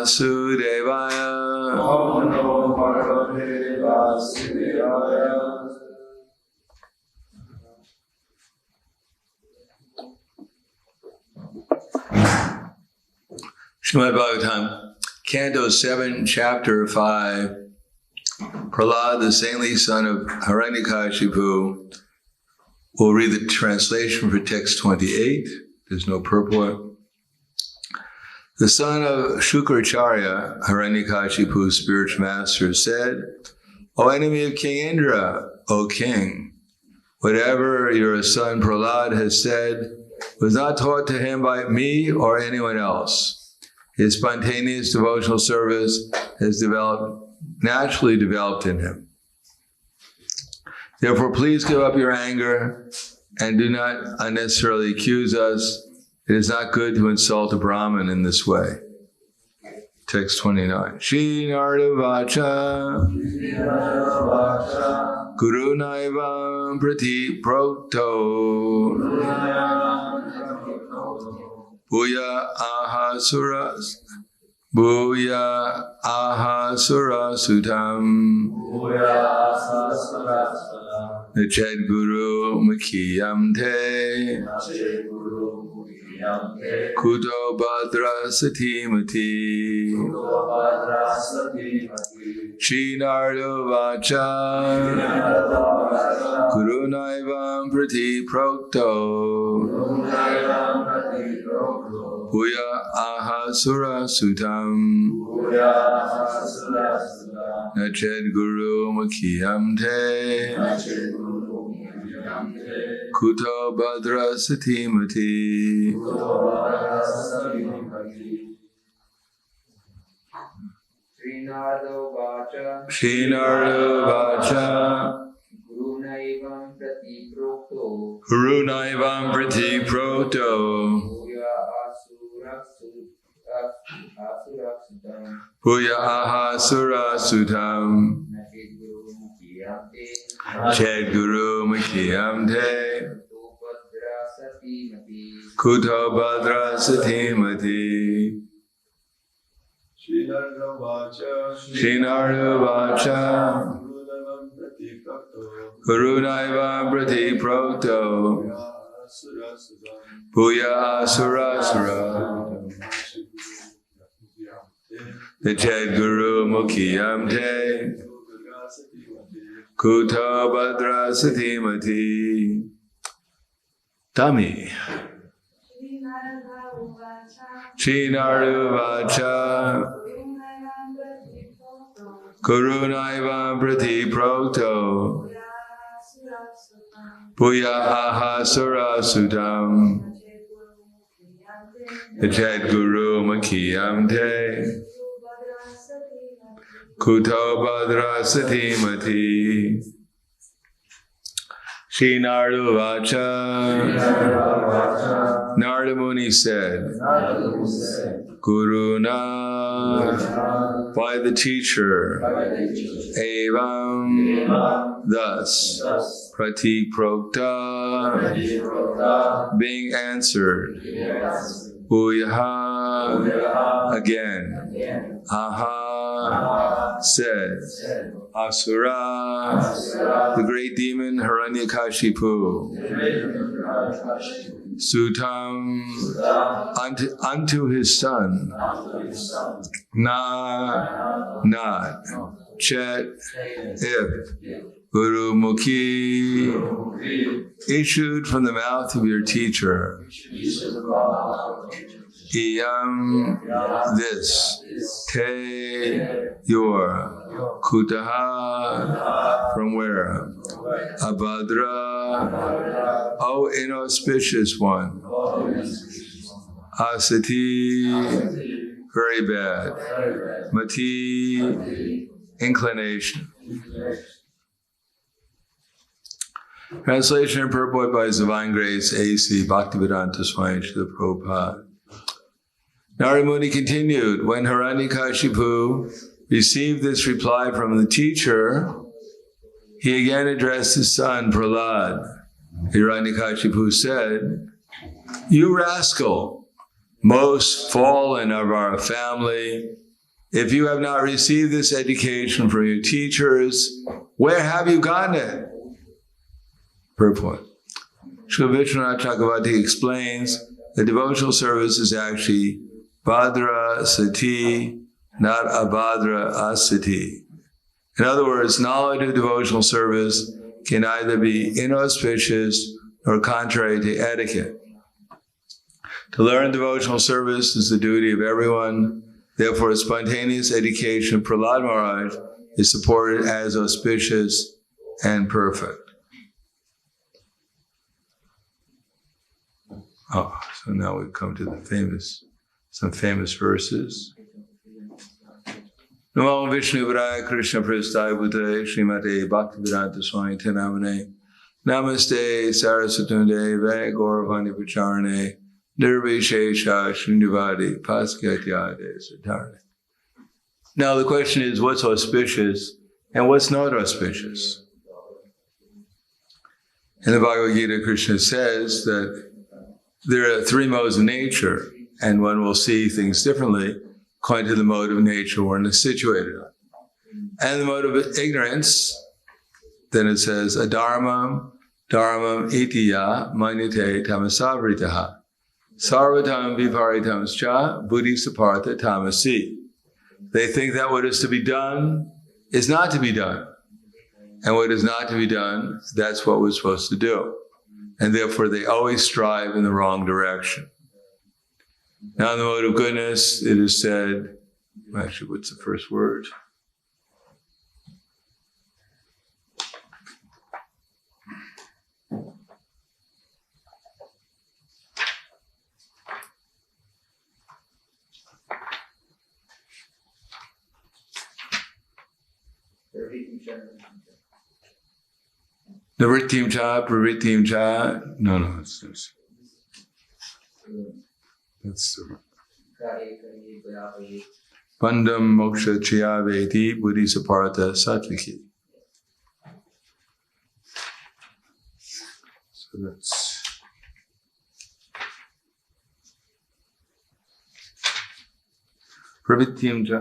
Vasudevaya. Om Namo Bhagavate Vasudevaya. Srimad Bhagavatam, Canto 7, Chapter 5. Prahlad, the saintly son of Hiranyakashipu. We'll read the translation for text 28. There's no purport. The son of Shukracharya, Hiranyakashipu's spiritual master, said, O enemy of King Indra, O king, whatever your son Prahlad has said was not taught to him by me or anyone else. His spontaneous devotional service has naturally developed in him. Therefore, please give up your anger and do not unnecessarily accuse us. It is not good to insult a Brahmin in this way. Text 29. Shri Nardavacha Guru Naivam Prati Prokto Bhuya aha sura sutam Nached guru mukhiyam te Kuto badra satimati Shri Nardo Vacha Guru Naivam Prati Prokto Bhuya aha sura sutam Nached guru mukhiyam te Kuto badra satimati Shri Nardo Vacha Guru Naivam Prati Prokto Bhuya aha sura sutam Ched guru mukhiyam te Kuto badra satimati Shri Nardo Vacha Guru Naivam Prati Prokto Bhuya asura sura Nached guru mukhiyam te Kuto badra satimati Tami Shri Nardo Vacha Guru Naivam Prati Prokto Bhuya aha sura sutam Nached guru mukhiyam te Kuto badra satimati Shri Nardo Vacha Narada Muni said, Guruna, by the teacher, Evam, thus, Pratik Prokta, being answered, Bhuyaha, again, Aha, said, Asura, the great demon Hiranyakashipu, Sutam, unto his son, not, Chet, if, Guru Mukhi, issued from the mouth of your teacher, Iyam, this, Te, your, Kutaha, from where? Abhadra, O inauspicious one. Asati, very bad. Mati, inclination. Translation and purport by His Divine Grace A.C. Bhaktivedanta Swami Srila Prabhupada. Narada Muni continued, when Hiranyakashipu received this reply from the teacher, he again addressed his son Prahlad. Hiranyakashipu said, you rascal, most fallen of our family, If you have not received this education from your teachers, where have you gotten it? Purport. Srila Vishwanath Chakravarti explains that devotional service is actually Bhadra Sati, not Abhadra Asati. In other words, knowledge of devotional service can either be inauspicious or contrary to etiquette. To learn devotional service is the duty of everyone. Therefore, spontaneous education of Prahlad Maharaj is supported as auspicious and perfect. Oh, so now we come to some famous verses. Namo Vishnu Varaya Krishna Prasthaya Bhutale Srimate Bhaktivedanta Swami Tenamane Namaste Saraswatunde Ve Gauravani Pacharane Nirvishesha Shrindivadi Paskyatyade Satarne. Now the question is, what's auspicious and what's not auspicious? In the Bhagavad Gita, Krishna says that there are three modes of nature, and one will see things differently according to the mode of nature one is situated on. And the mode of ignorance, then it says, adharmam, dharmam itiya manyate tamasavritaha. Sarvatam viparitamascha buddhi sapartha tamasi. They think that what is to be done is not to be done. And what is not to be done, that's what we're supposed to do. And therefore they always strive in the wrong direction. Now in the mode of goodness, it is said, actually, what's the first word? Navrittim cha, pravrittim cha. No, it's this. That's the Bandham moksha chayaveti buddhi sapartha sattviki. So that's pravrittim cha.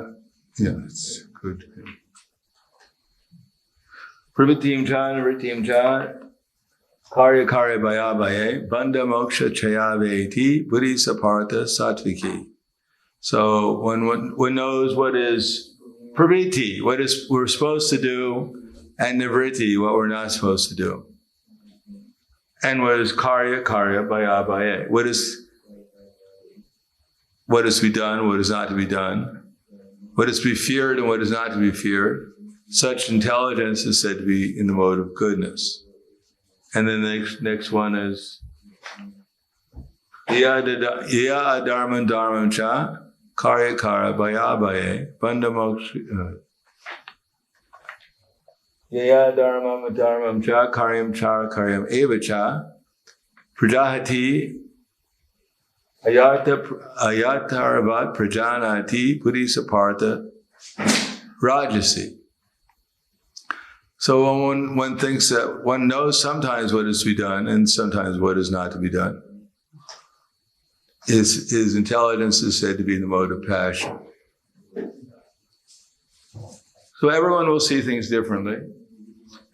Yeah, that's good. Pravrittim cha, navrittim cha. Karya karya bhaya bhaye, bandha moksha chayaveti, buddhi sapartha sattviki. So when one knows what is pravritti, what is we're supposed to do, and nivritti, what we're not supposed to do. And what is karya karya bhaya bhaye, what is to be done, what is not to be done, what is to be feared and what is not to be feared. Such intelligence is said to be in the mode of goodness. And then the next one is Ya adharman dharmam cha karya kara bhaya bhaye bandha moksha. Ya dharmam dharmam cha karyam chara karyam eva cha prajahati ayataravat prajanati buddhi sapartha rajasi. So when one thinks that one knows sometimes what is to be done and sometimes what is not to be done, his intelligence is said to be in the mode of passion. So everyone will see things differently.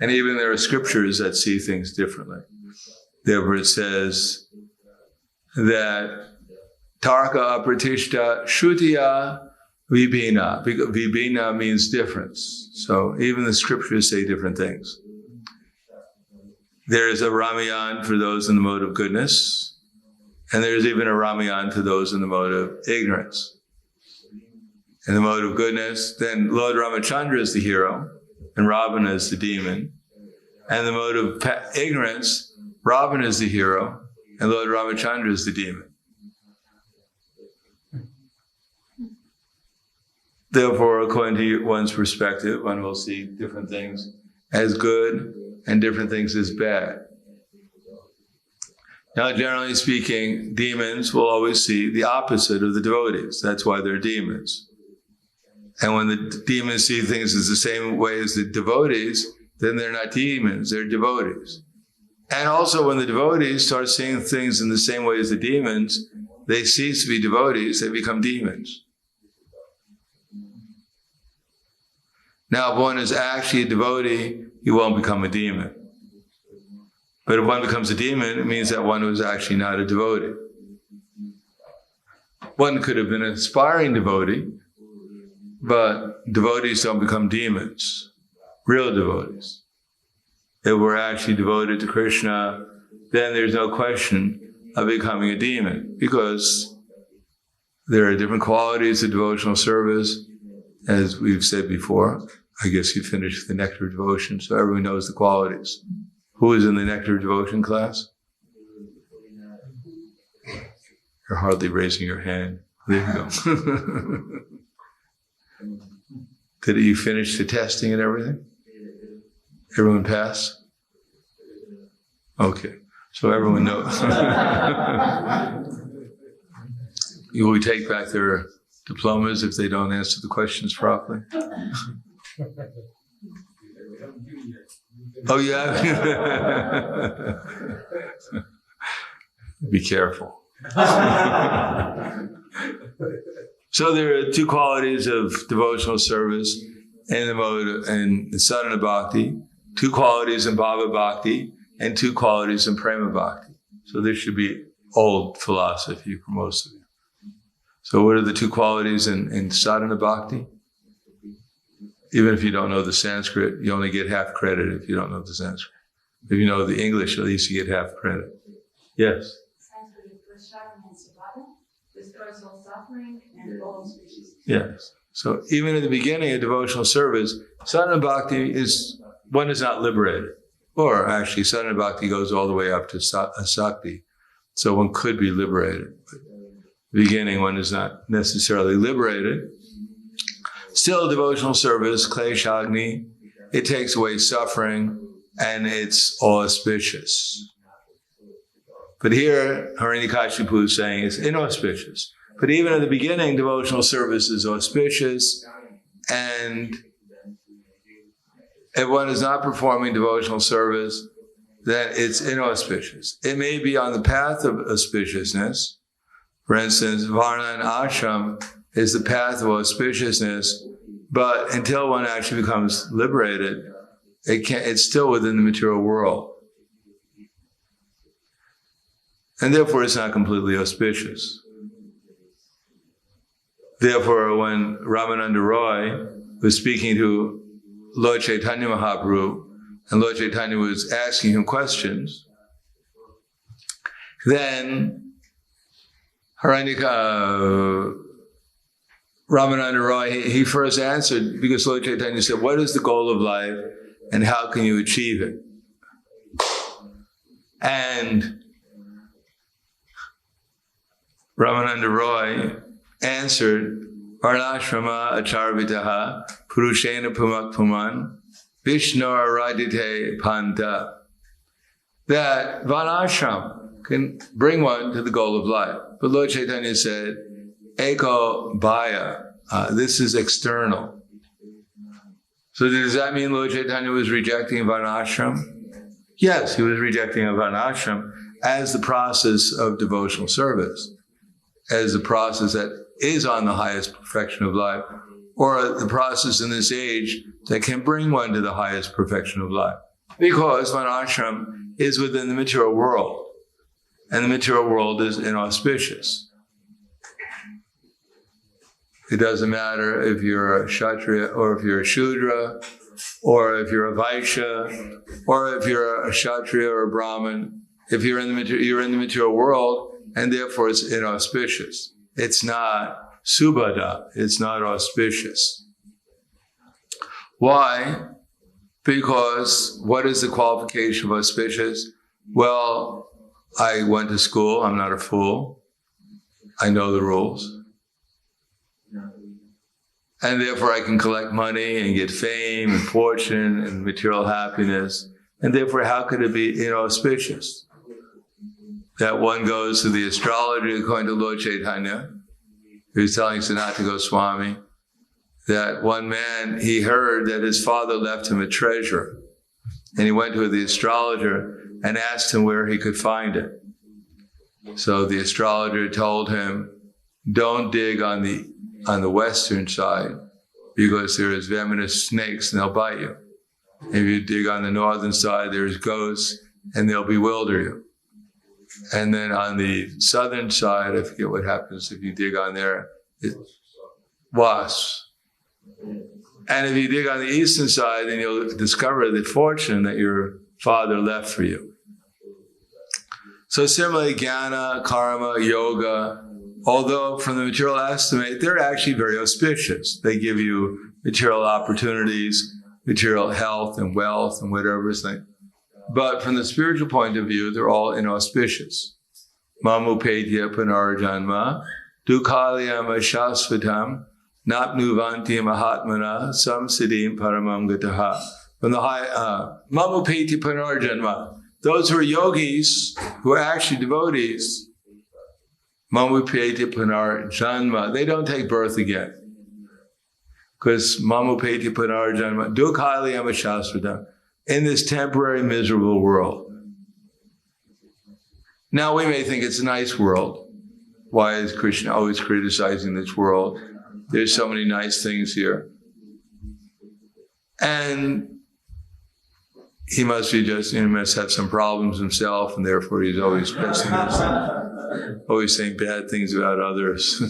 And even there are scriptures that see things differently. Therefore it says that Tarka apratishta shutiya vibhina. Vibhina means difference. So even the scriptures say different things. There is a Ramayan for those in the mode of goodness, and there's even a Ramayan for those in the mode of ignorance. In the mode of goodness, then Lord Ramachandra is the hero, and Ravana is the demon. And in the mode of ignorance, Ravana is the hero, and Lord Ramachandra is the demon. Therefore, according to one's perspective, one will see different things as good and different things as bad. Now, generally speaking, demons will always see the opposite of the devotees. That's why they're demons. And when the demons see things as the same way as the devotees, then they're not demons, they're devotees. And also when the devotees start seeing things in the same way as the demons, they cease to be devotees, they become demons. Now, if one is actually a devotee, he won't become a demon. But if one becomes a demon, it means that one was actually not a devotee. One could have been an aspiring devotee, but devotees don't become demons, real devotees. If we're actually devoted to Krishna, then there's no question of becoming a demon, because there are different qualities of devotional service, as we've said before. I guess you finished the Nectar of Devotion, so everyone knows the qualities. Who is in the Nectar of Devotion class? You're hardly raising your hand. There you go. Did you finish the testing and everything? Everyone pass? Okay. So everyone knows. Will we take back their diplomas if they don't answer the questions properly? Oh, yeah? Be careful. So there are two qualities of devotional service in the mode in sadhana bhakti, two qualities in bhava bhakti, and two qualities in prema bhakti. So this should be old philosophy for most of you. So what are the two qualities in sadhana bhakti? Even if you don't know the Sanskrit, you only get half credit if you don't know the Sanskrit. If you know the English, at least you get half credit. Yes? Sanskrit Prahladananda and Swami destroys all suffering and all species. Yes. So even at the beginning of devotional service, sadhana bhakti is, one is not liberated. Or actually, sadhana bhakti goes all the way up to asakti. So one could be liberated. But beginning, one is not necessarily liberated. Still, devotional service, kleshagni, it takes away suffering, and it's auspicious. But here, Hiranyakashipu is saying it's inauspicious. But even at the beginning, devotional service is auspicious, and if one is not performing devotional service, then it's inauspicious. It may be on the path of auspiciousness. For instance, Varna and Ashram is the path of auspiciousness, but until one actually becomes liberated, it's still within the material world. And therefore, it's not completely auspicious. Therefore, when Ramananda Roy was speaking to Lord Chaitanya Mahaprabhu, and Lord Chaitanya was asking him questions, then Ramananda Roy, he first answered, because Lord Chaitanya said, what is the goal of life and how can you achieve it? And Ramananda Roy answered, Varnashrama acharvitaha purushena pumak puman Vishnur radite panta. That Varnashram can bring one to the goal of life. But Lord Chaitanya said, Eko bhaya, this is external. So does that mean Lord Chaitanya was rejecting Varnashram? Yes, he was rejecting a Varnashram as the process of devotional service, as the process that is on the highest perfection of life, or the process in this age that can bring one to the highest perfection of life. Because Varnashram is within the material world, and the material world is inauspicious. It doesn't matter if you're a Kshatriya, or if you're a Shudra, or if you're a Vaishya, or if you're a Kshatriya or a Brahmin. If you're in the material world, and therefore it's inauspicious. It's not subhada, it's not auspicious. Why? Because what is the qualification of auspicious? Well, I went to school, I'm not a fool. I know the rules. And therefore I can collect money and get fame and fortune and material happiness. And therefore, how could it be inauspicious? That one goes to the astrologer according to Lord Chaitanya, who's telling Sanatana Goswami that one man, he heard that his father left him a treasure. And he went to the astrologer and asked him where he could find it. So the astrologer told him, don't dig on the western side, because there's venomous snakes and they'll bite you. If you dig on the northern side, there's ghosts and they'll bewilder you. And then on the southern side, I forget what happens if you dig on there, wasps. And if you dig on the eastern side, then you'll discover the fortune that your father left for you. So similarly, jnana, karma, yoga, although from the material estimate, they're actually very auspicious. They give you material opportunities, material health and wealth and whatever thing. But from the spiritual point of view, they're all inauspicious. Mamupetya punarjanma, dukhalyam shasvatam, napnuvanti mahatmana, samsiddhim paramam gataha. From the high, mamupetya punarjanma, those who are yogis, who are actually devotees, mamupetya punarjanma, they don't take birth again. Because mamupetya punarjanma, dukhalyam shasvatam, in this temporary, miserable world. Now we may think it's a nice world. Why is Krishna always criticizing this world? There's so many nice things here. And he must be just, he must have some problems himself, and therefore he's always pessimistic, always saying bad things about others.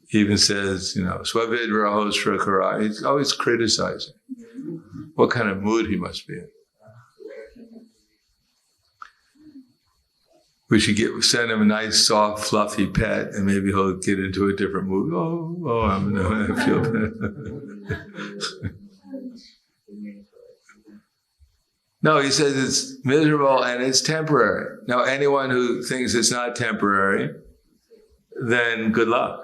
He even says, Swavidrahosra Kara. He's always criticizing. What kind of mood he must be in. We should send him a nice, soft, fluffy pet, and maybe he'll get into a different mood. I feel bad. No, he says it's miserable and it's temporary. Now, anyone who thinks it's not temporary, then good luck.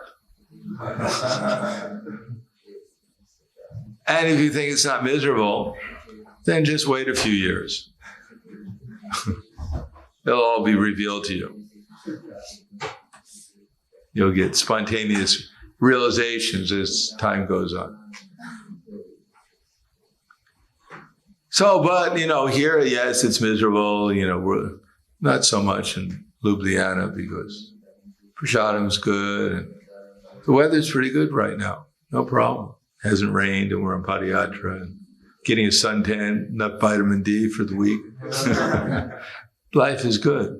And if you think it's not miserable, then just wait a few years. They'll all be revealed to you. You'll get spontaneous realizations as time goes on. So, but, here, yes, it's miserable. We're not so much in Ljubljana because prasadam's good and the weather's pretty good right now. No problem. Hasn't rained and we're on Padayatra and getting a suntan, enough vitamin D for the week. Life is good.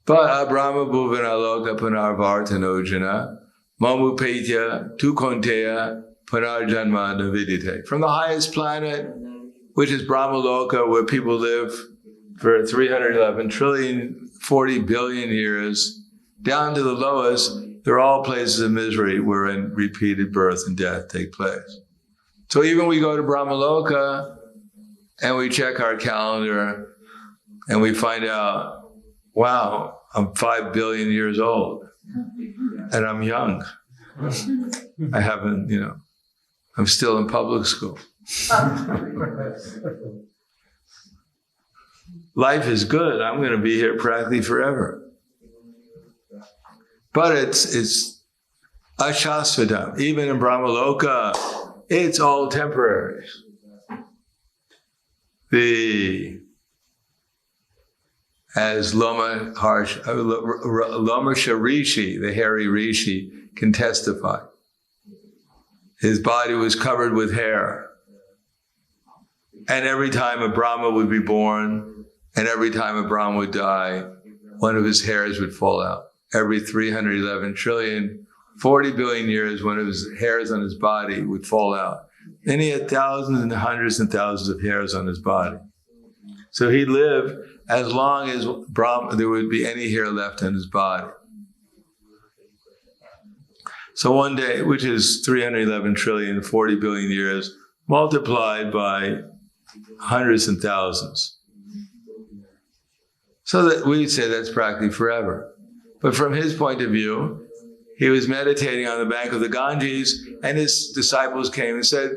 But Brahma Bhuvana Loka Punarvartanojana Mamupetya Tukonteya Punarjanma Navidite. From the highest planet, which is Brahma Loka, where people live for 311 trillion, 40 billion years, down to the lowest, they're all places of misery wherein repeated birth and death take place. So even we go to Brahmaloka and we check our calendar and we find out, wow, I'm 5 billion years old and I'm young. I haven't, I'm still in public school. Life is good. I'm going to be here practically forever. But it's ashasvatam. Even in Brahmaloka, it's all temporary. As Loma Rishi, the hairy Rishi, can testify. His body was covered with hair. And every time a Brahma would be born, and every time a Brahma would die, one of his hairs would fall out. Every 311 trillion, 40 billion years, one of his hairs on his body would fall out. And he had thousands and hundreds and thousands of hairs on his body. So he lived as long as there would be any hair left on his body. So one day, which is 311 trillion, 40 billion years, multiplied by hundreds and thousands. So that we'd say that's practically forever. But from his point of view, he was meditating on the bank of the Ganges, and his disciples came and said,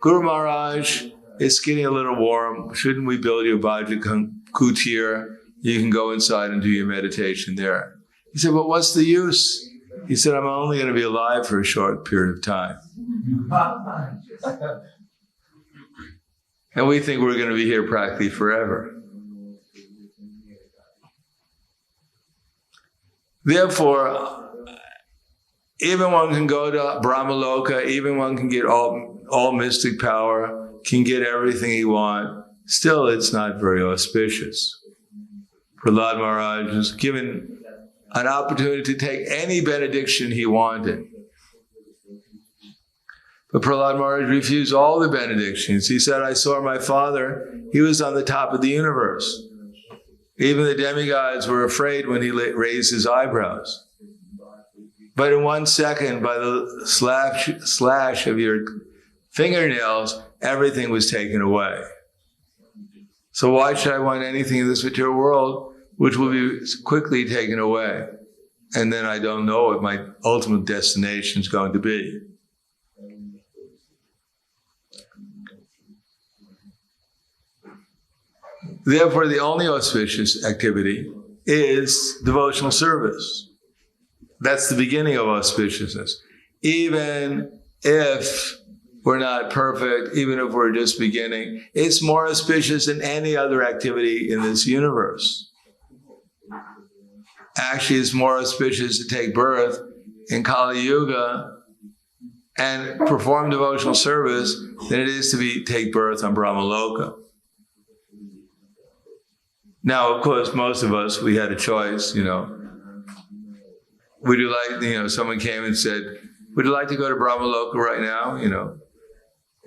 Guru Maharaj, it's getting a little warm. Shouldn't we build you a Bajra kutir? You can go inside and do your meditation there. He said, but what's the use? He said, I'm only going to be alive for a short period of time. And we think we're going to be here practically forever. Therefore, Even one can go to Brahmaloka, even one can get all mystic power, can get everything he wants. Still, it's not very auspicious. Prahlad Maharaj was given an opportunity to take any benediction he wanted. But Prahlad Maharaj refused all the benedictions. He said, I saw my father, he was on the top of the universe. Even the demigods were afraid when he raised his eyebrows. But in 1 second, by the slash of your fingernails, everything was taken away. So why should I want anything in this material world which will be quickly taken away? And then I don't know what my ultimate destination is going to be. Therefore, the only auspicious activity is devotional service. That's the beginning of auspiciousness. Even if we're not perfect, even if we're just beginning, it's more auspicious than any other activity in this universe. Actually, it's more auspicious to take birth in Kali Yuga and perform devotional service than it is to take birth on Brahmaloka. Now, of course, most of us, we had a choice, Would you like, someone came and said, would you like to go to Brahmaloka right now?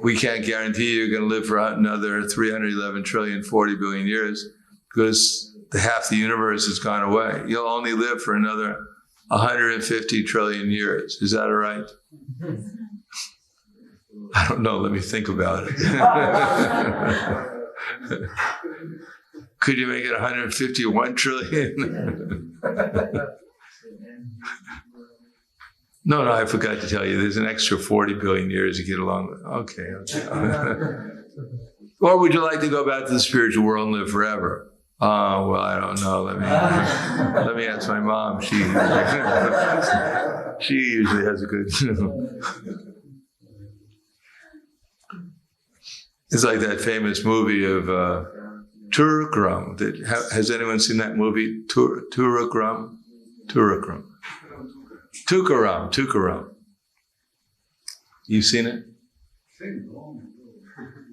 We can't guarantee you're going to live for another 311 trillion, 40 billion years because half the universe has gone away. You'll only live for another 150 trillion years. Is that all right? I don't know. Let me think about it. Could you make it 151 trillion? No, I forgot to tell you, there's an extra 40 billion years to get along with. Okay. Or would you like to go back to the spiritual world and live forever? Well, I don't know. Let me ask my mom. She usually has a good... It's like that famous movie of Turakram. Has anyone seen that movie, Turakram? Tukaram. You seen it?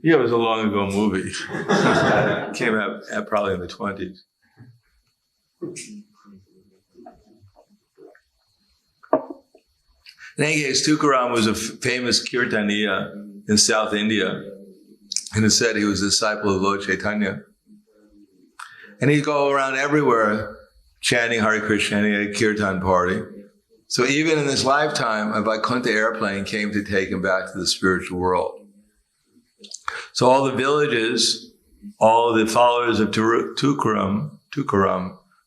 Yeah, it was a long ago movie. Came out probably in the 20s. In any case, Tukaram was a famous kirtaniya in South India. And it said he was a disciple of Lord Chaitanya. And he'd go around everywhere chanting Hare Krishna, and he had a kirtan party. So even in this lifetime, a Vaikuntha airplane came to take him back to the spiritual world. So all the villages, all the followers of Tukaram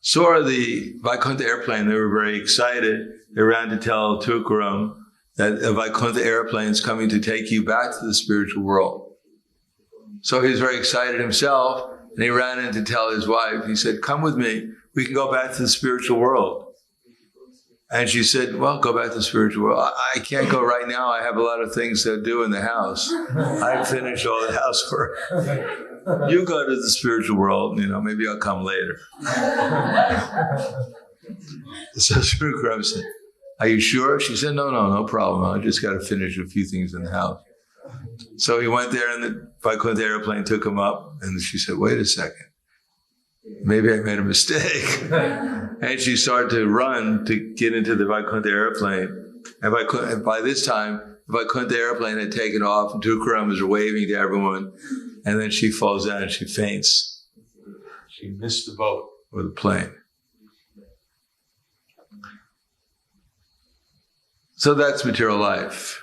saw the Vaikuntha airplane. They were very excited. They ran to tell Tukaram that a Vaikuntha airplane is coming to take you back to the spiritual world. So he was very excited himself, and he ran in to tell his wife. He said, come with me. We can go back to the spiritual world. And she said, well, go back to the spiritual world. I can't go right now. I have a lot of things to do in the house. I've finished all the housework. You go to the spiritual world, maybe I'll come later. So Shukram said, are you sure? She said, no problem. I just got to finish a few things in the house. So he went there, and the Vaikuntha airplane took him up. And she said, wait a second. Maybe I made a mistake. And she started to run to get into the Vaikuntha airplane. And by this time, the Vaikuntha airplane had taken off, and Tukaram was waving to everyone. And then she falls down and she faints. She missed the boat or the plane. So that's material life.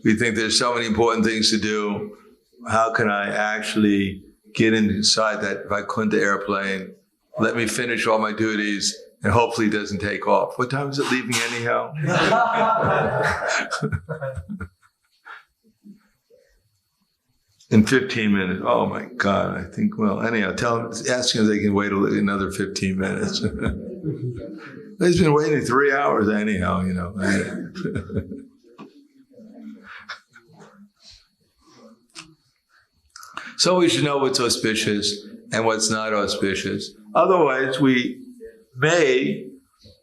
We think there's so many important things to do. How can I actually get inside that Vaikuntha airplane? Let me finish all my duties, and hopefully it doesn't take off. What time is it leaving anyhow? In 15 minutes. Oh my God, I think, anyhow, ask them if they can wait another 15 minutes. He's been waiting 3 hours anyhow, So we should know what's auspicious and what's not auspicious. Otherwise, we may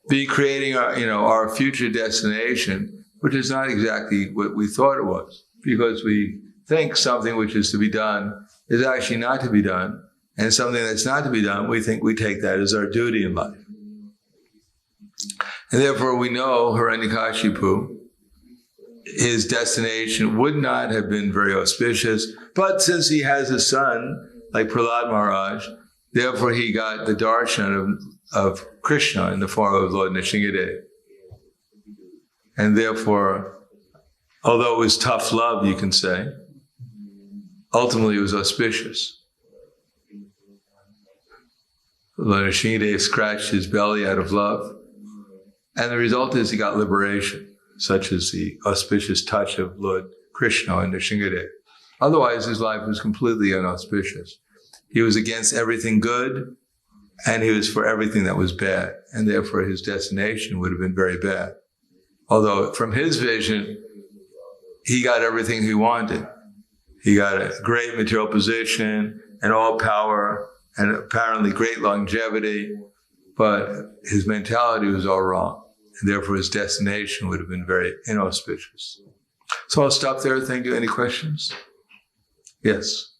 be creating our future destination, which is not exactly what we thought it was, because we think something which is to be done is actually not to be done, and something that's not to be done, we think we take that as our duty in life. And therefore we know Hiranyakashipu, his destination would not have been very auspicious, but since he has a son, like Prahlad Maharaj, therefore he got the darshan of Krishna in the form of Lord Nrsimhadev. And therefore, although it was tough love, you can say, ultimately it was auspicious. Lord Nrsimhadev scratched his belly out of love, and the result is he got liberation, such as the auspicious touch of Lord Krishna and Nrsimhadev. Otherwise, his life was completely inauspicious. He was against everything good, and he was for everything that was bad, and therefore his destination would have been very bad. Although from his vision, he got everything he wanted. He got a great material position and all power and apparently great longevity, but his mentality was all wrong, and therefore his destination would have been very inauspicious. So I'll stop there. Thank you. Any questions? Yes.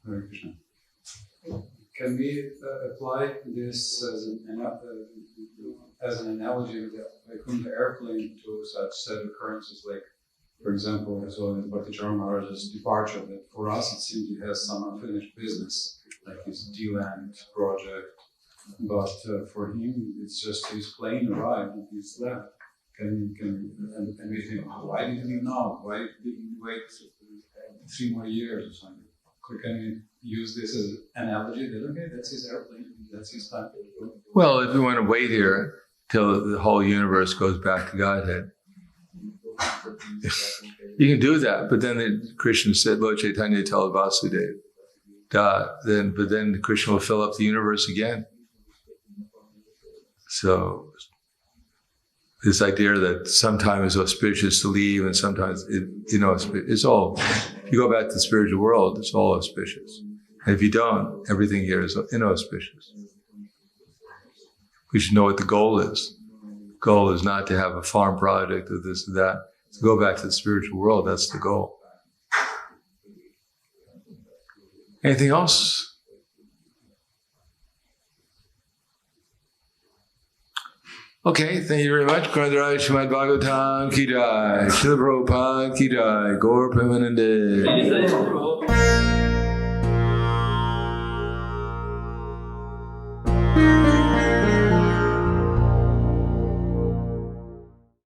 Hare Krishna. Can we apply this as an analogy of the Vaikuntha airplane to such set occurrences, like, for example, as well in Bhakti Maharaj's departure, that for us it seems he has some unfinished business, like his D-Land project, but for him it's just his plane arrived and he's left. And we think, why didn't he know? Why didn't he wait 3 more years or something? Can we use this as an analogy that, okay, that's his airplane, that's his time? Well, if you want to wait here till the whole universe goes back to Godhead, you can do that. But then Krishna said, Lord Chaitanya told Vasudeva, but then Krishna will fill up the universe again. So this idea that sometimes it's auspicious to leave and sometimes it's all, if you go back to the spiritual world, it's all auspicious. And if you don't, everything here is inauspicious. We should know what the goal is. The goal is not to have a farm project or this or that. To go back to the spiritual world, that's the goal. Anything else? Okay, thank you very much. Karnadharaj Srimad Bhagavatam Ki Jai, Srila Prabhupada Ki Jai, Gaur Premanande.